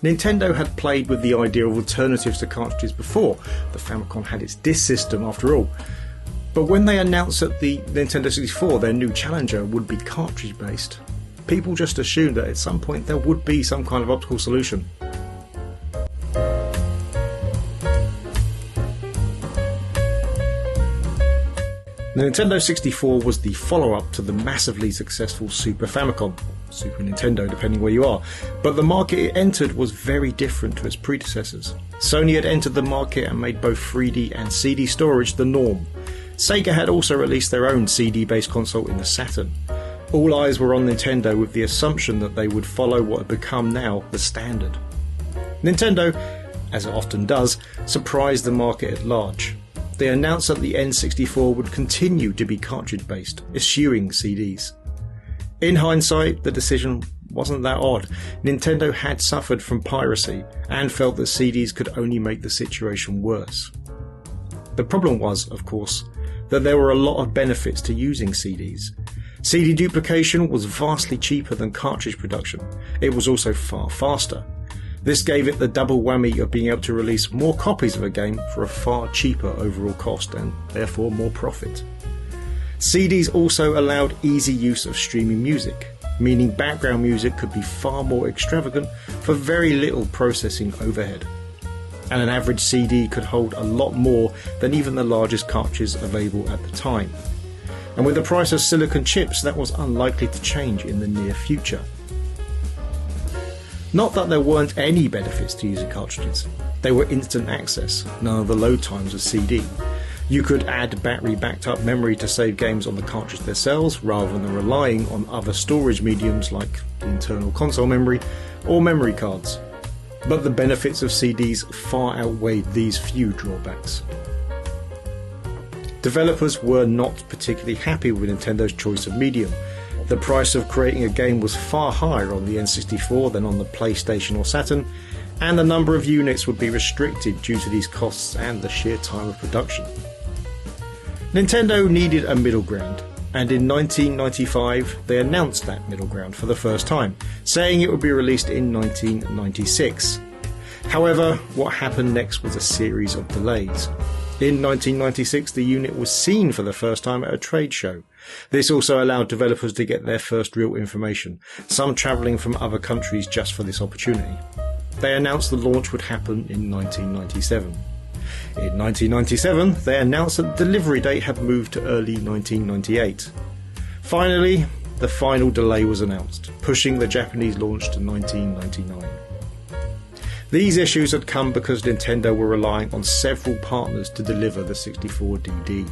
Nintendo had played with the idea of alternatives to cartridges before. The Famicom had its disc system after all. But when they announced that the Nintendo 64, their new challenger, would be cartridge based, people just assumed that at some point there would be some kind of optical solution. The Nintendo 64 was the follow-up to the massively successful Super Famicom, Super Nintendo depending where you are, but the market it entered was very different to its predecessors. Sony had entered the market and made both 3D and CD storage the norm. Sega had also released their own CD-based console in the Saturn. All eyes were on Nintendo with the assumption that they would follow what had become now the standard. Nintendo, as it often does, surprised the market at large. They announced that the N64 would continue to be cartridge-based, eschewing CDs. In hindsight, the decision wasn't that odd. Nintendo had suffered from piracy and felt that CDs could only make the situation worse. The problem was, of course, that there were a lot of benefits to using CDs. CD duplication was vastly cheaper than cartridge production. It was also far faster. This gave it the double whammy of being able to release more copies of a game for a far cheaper overall cost and therefore more profit. CDs also allowed easy use of streaming music, meaning background music could be far more extravagant for very little processing overhead. And an average CD could hold a lot more than even the largest cartridges available at the time. And with the price of silicon chips, that was unlikely to change in the near future. Not that there weren't any benefits to using cartridges. They were instant access, none of the load times of CD. You could add battery backed up memory to save games on the cartridge themselves rather than relying on other storage mediums like the internal console memory or memory cards. But the benefits of CDs far outweighed these few drawbacks. Developers were not particularly happy with Nintendo's choice of medium. The price of creating a game was far higher on the N64 than on the PlayStation or Saturn, and the number of units would be restricted due to these costs and the sheer time of production. Nintendo needed a middle ground, and in 1995 they announced that middle ground for the first time, saying it would be released in 1996. However, what happened next was a series of delays. In 1996, the unit was seen for the first time at a trade show. This also allowed developers to get their first real information, some travelling from other countries just for this opportunity. They announced the launch would happen in 1997. In 1997, they announced that the delivery date had moved to early 1998. Finally, the final delay was announced, pushing the Japanese launch to 1999. These issues had come because Nintendo were relying on several partners to deliver the 64DD.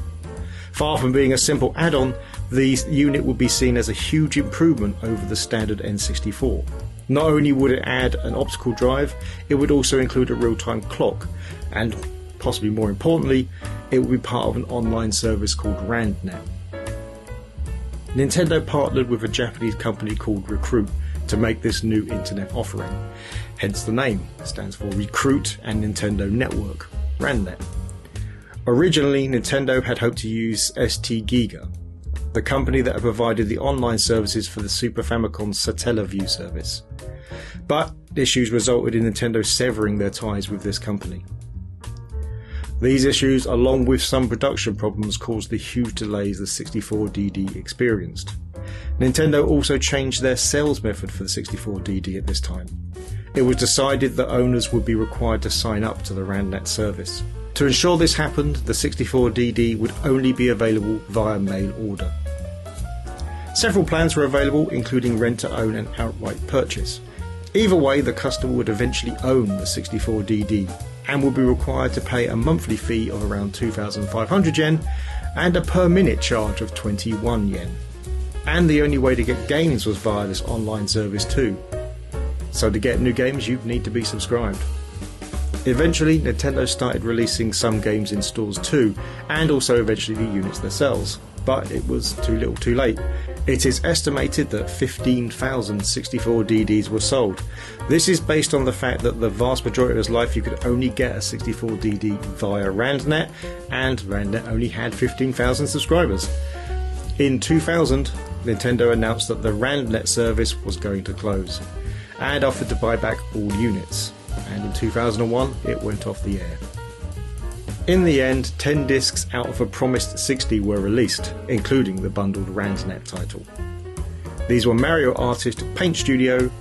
Far from being a simple add-on, the unit would be seen as a huge improvement over the standard N64. Not only would it add an optical drive, it would also include a real-time clock, and possibly more importantly, it would be part of an online service called RandNet. Nintendo partnered with a Japanese company called Recruit to make this new internet offering. Hence the name, it stands for Recruit and Nintendo Network, RandNet. Originally, Nintendo had hoped to use ST Giga, the company that had provided the online services for the Super Famicom's Satellaview service. But issues resulted in Nintendo severing their ties with this company. These issues, along with some production problems, caused the huge delays the 64DD experienced. Nintendo also changed their sales method for the 64DD at this time. It was decided that owners would be required to sign up to the RandNet service. To ensure this happened, the 64DD would only be available via mail order. Several plans were available, including rent-to-own and outright purchase. Either way, the customer would eventually own the 64DD and would be required to pay a monthly fee of around 2,500 yen and a per minute charge of 21 yen. And the only way to get games was via this online service too. So to get new games, you'd need to be subscribed. Eventually, Nintendo started releasing some games in stores too, and also eventually the units themselves. But it was too little too late. It is estimated that 15,000 64DDs were sold. This is based on the fact that the vast majority of its life you could only get a 64DD via RandNet, and RandNet only had 15,000 subscribers. In 2000, Nintendo announced that the RandNet service was going to close. and offered to buy back all units, and in 2001 it went off the air. In the end, 10 discs out of a promised 60 were released, including the bundled RANDnet title. These were Mario Artist Paint Studio,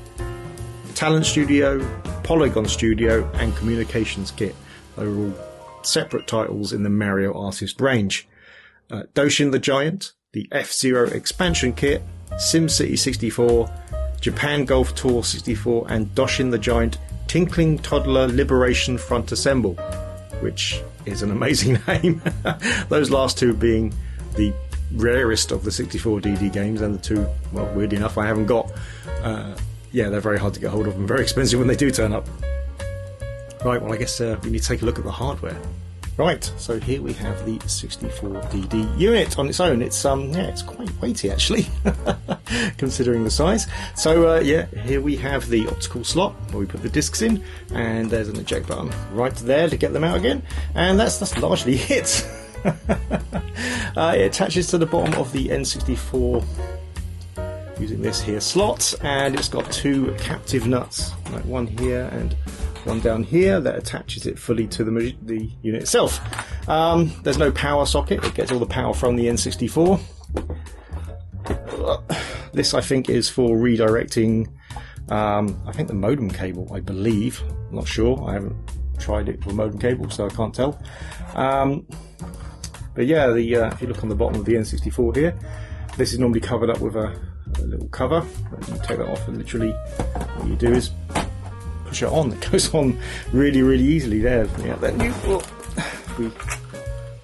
Talent Studio, Polygon Studio and Communications Kit. They were all separate titles in the Mario Artist range. Doshin the Giant, the F-Zero Expansion Kit, SimCity 64, Japan Golf Tour 64 and Doshin the Giant Tinkling Toddler Liberation Front Assemble, which is an amazing name. Those last two being the rarest of the 64DD games, and the two, well, weird enough, I haven't got. They're very hard to get hold of and very expensive when they do turn up. Right, well, I guess we need to take a look at the hardware. Right, so here we have the 64DD unit on its own. It's it's quite weighty actually, considering the size. So here we have the optical slot where we put the discs in, and there's an eject button right there to get them out again, and that's largely it. It attaches to the bottom of the N64 using this here slot, and it's got two captive nuts, like one here and one down here, that attaches it fully to the unit itself. There's no power socket, it gets all the power from the N64. This I think is for redirecting I think the modem cable, I believe. I'm not sure, I haven't tried it with modem cable so I can't tell. But yeah, if you look on the bottom of the N64 here, this is normally covered up with a little cover. You take that off and literally what you do is push it on. It goes on really, really easily there. Yeah, then if we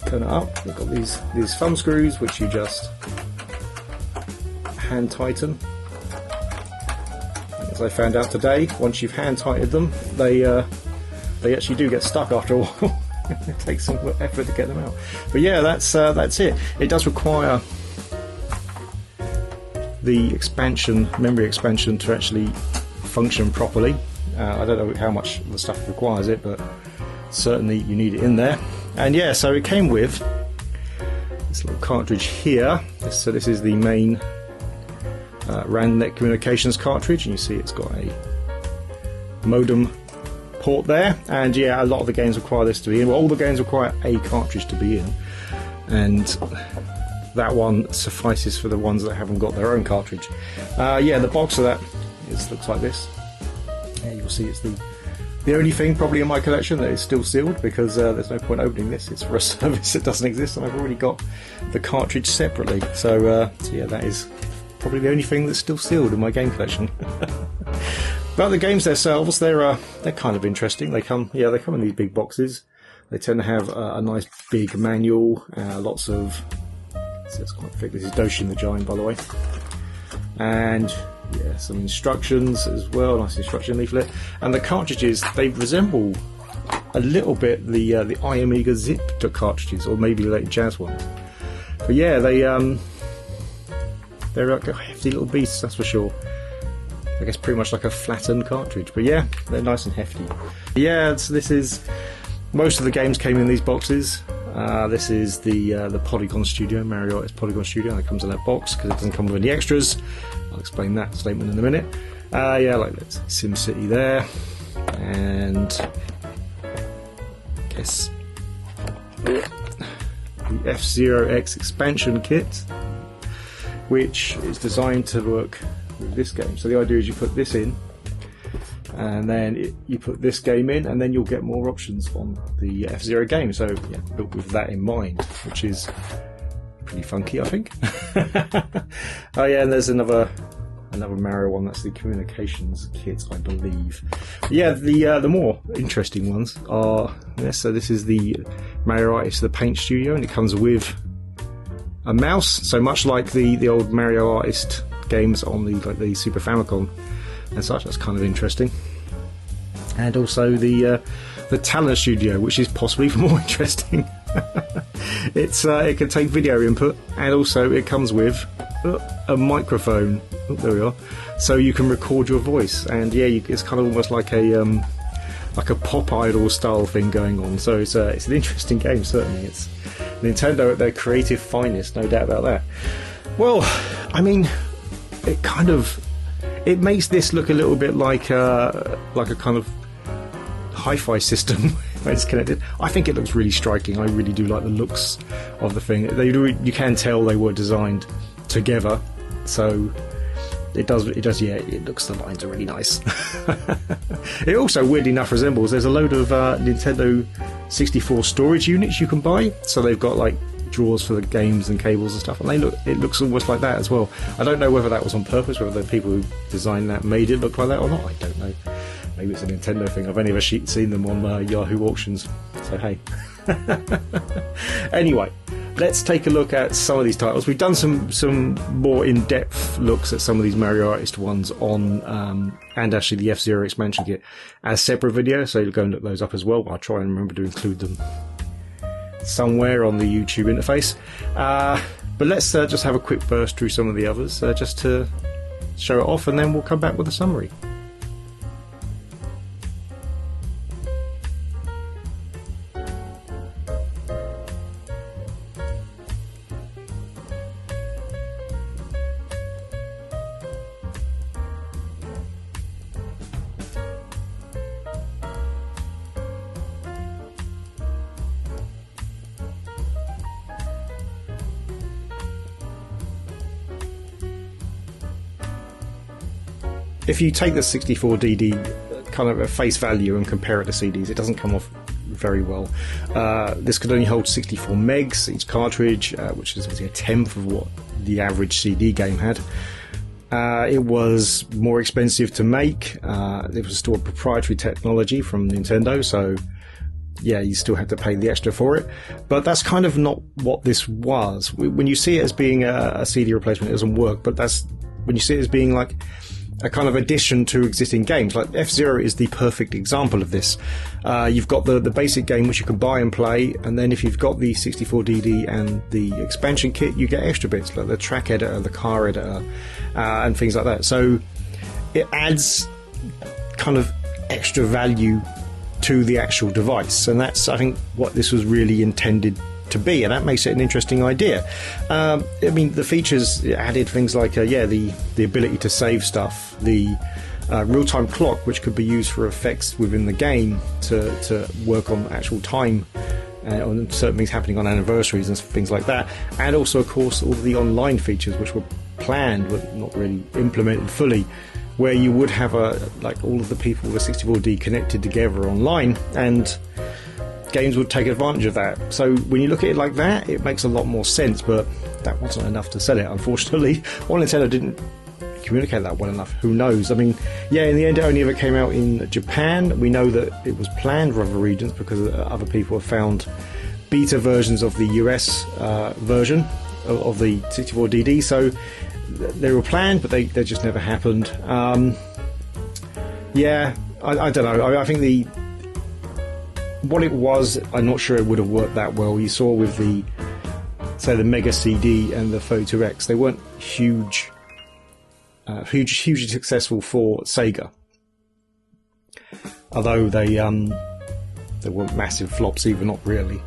turn it up, we've got these thumb screws which you just hand tighten. And as I found out today, once you've hand tightened them, they actually do get stuck after a while. It takes some effort to get them out. But yeah, that's it. It does require the memory expansion to actually function properly. I don't know how much the stuff requires it, but certainly you need it in there. And yeah, so it came with this little cartridge here. So this is the main RANDnet communications cartridge, and you see it's got a modem port there. And yeah, a lot of the games require this to be in. Well, all the games require a cartridge to be in, and that one suffices for the ones that haven't got their own cartridge. The box of that looks like this. You'll see it's the only thing probably in my collection that is still sealed, because there's no point opening this. It's for a service that doesn't exist, and I've already got the cartridge separately. So yeah, that is probably the only thing that's still sealed in my game collection. But the games themselves, they're kind of interesting. They come in these big boxes. They tend to have a nice big manual, lots of. So it's quite thick. This is Doshin the Giant, by the way, and yeah, some instructions as well. Nice instruction leaflet. And the cartridges, they resemble a little bit the iAmiga Zip cartridges, or maybe the late Jazz ones. But yeah, they're like hefty little beasts, that's for sure. I guess pretty much like a flattened cartridge. But yeah, they're nice and hefty. Yeah, so this is, most of the games came in these boxes. This is the Polygon Studio, Mario Artist Polygon Studio, that comes in that box because it doesn't come with any extras. I'll explain that statement in a minute. Like let's say SimCity there, and I guess the F-Zero X expansion kit, which is designed to work with this game. So the idea is you put this in, and then you put this game in, and then you'll get more options on the F-Zero game. So yeah, built with that in mind, which is pretty funky, I think. Oh yeah, and there's another Mario one. That's the communications kit, I believe. Yeah, the more interesting ones are this. So this is the Mario Artist, the Paint Studio, and it comes with a mouse. So much like the old Mario Artist games on the Super Famicom and such. That's kind of interesting. And also the Talent Studio, which is possibly more interesting. It can take video input, and also it comes with a microphone. Oh, there we are. So you can record your voice, and yeah, it's kind of almost like a pop idol style thing going on. So it's an interesting game, certainly. It's Nintendo at their creative finest, no doubt about that. Well, I mean, It makes this look a little bit like a kind of hi-fi system when it's connected. I think it looks really striking. I really do like the looks of the thing. You can tell they were designed together, so it does. Yeah, it looks. The lines are really nice. It also, weirdly enough, resembles. There's a load of Nintendo 64 storage units you can buy. So they've got like drawers for the games and cables and stuff, and it looks almost like that as well. I don't know whether that was on purpose, whether the people who designed that made it look like that or not. I don't know. Maybe it's a Nintendo thing. I've only ever seen them on Yahoo auctions. So hey. Anyway, let's take a look at some of these titles. We've done some more in-depth looks at some of these Mario Artist ones on and actually the F-Zero expansion kit as separate videos, so you'll go and look those up as well. I'll try and remember to include them somewhere on the YouTube interface. But let's just have a quick burst through some of the others just to show it off, and then we'll come back with a summary. If you take the 64DD kind of at face value and compare it to CDs, it doesn't come off very well. This could only hold 64 megs each cartridge, which is obviously a tenth of what the average CD game had. It was more expensive to make. It was still a proprietary technology from Nintendo, so yeah, you still had to pay the extra for it. But that's kind of not what this was. When you see it as being a CD replacement, it doesn't work, but that's when you see it as being like a kind of addition to existing games. Like F-Zero is the perfect example of this. You've got the basic game which you can buy and play, and then if you've got the 64DD and the expansion kit, you get extra bits like the track editor, the car editor, and things like that. So it adds kind of extra value to the actual device, and that's, I think, what this was really intended to be, and that makes it an interesting idea. I mean, the features added things like the ability to save stuff, the real-time clock, which could be used for effects within the game to work on actual time on certain things happening on anniversaries and things like that, and also, of course, all the online features which were planned but not really implemented fully, where you would have like all of the people with 64D connected together online, and games would take advantage of that. So when you look at it like that, it makes a lot more sense, but that wasn't enough to sell it, unfortunately. Or Nintendo didn't communicate that well enough. Who knows? I mean, yeah, in the end, it only ever came out in Japan. We know that it was planned for other regions because other people have found beta versions of the US version of the 64DD, so they were planned, but they just never happened. Yeah, I don't know. I think what it was, I'm not sure it would have worked that well. You saw with the Mega CD and the 32X, they weren't hugely successful for Sega. Although they weren't massive flops either, not really.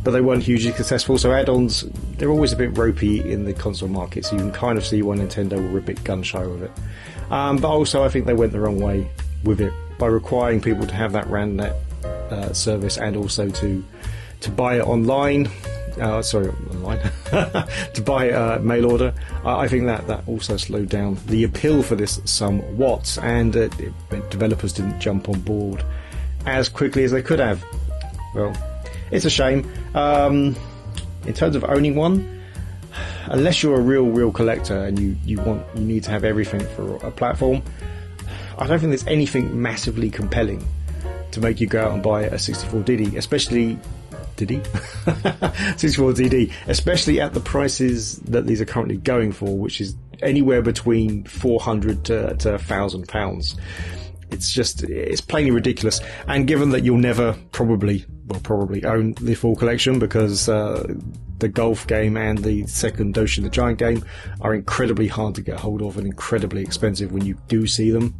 But they weren't hugely successful, so add-ons, they're always a bit ropey in the console market, so you can kind of see why Nintendo were a bit gun-shy with it. But also I think they went the wrong way with it by requiring people to have that RANDnet service, and also to buy it online, to buy mail order. I think that also slowed down the appeal for this somewhat, and developers didn't jump on board as quickly as they could have. Well, it's a shame. In terms of owning one, unless you're a real collector and you need to have everything for a platform, I don't think there's anything massively compelling to make you go out and buy a 64DD, especially 64DD, especially at the prices that these are currently going for, which is anywhere between £400 to £1,000. It's plainly ridiculous. And given that you'll never probably own the full collection, because the golf game and the second Doshin the Giant game are incredibly hard to get hold of and incredibly expensive when you do see them.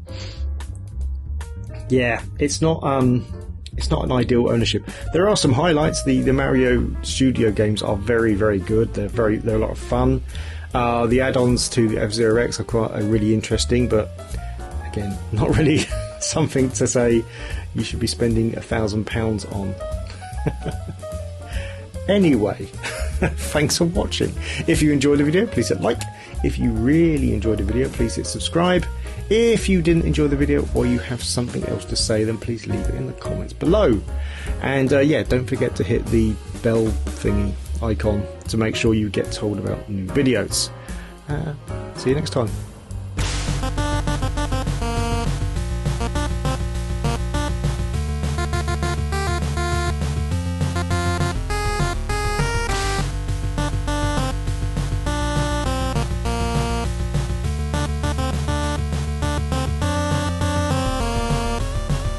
Yeah, it's not an ideal ownership. There are some highlights. The Mario Studio games are very, very good. They're a lot of fun. The add-ons to the F-Zero X are really interesting, but again, not really something to say you should be spending £1,000 on. Anyway, thanks for watching. If you enjoyed the video, please hit like. If you really enjoyed the video, please hit subscribe. If you didn't enjoy the video or you have something else to say, then please leave it in the comments below. And yeah, don't forget to hit the bell thingy icon to make sure you get told about new videos. See you next time.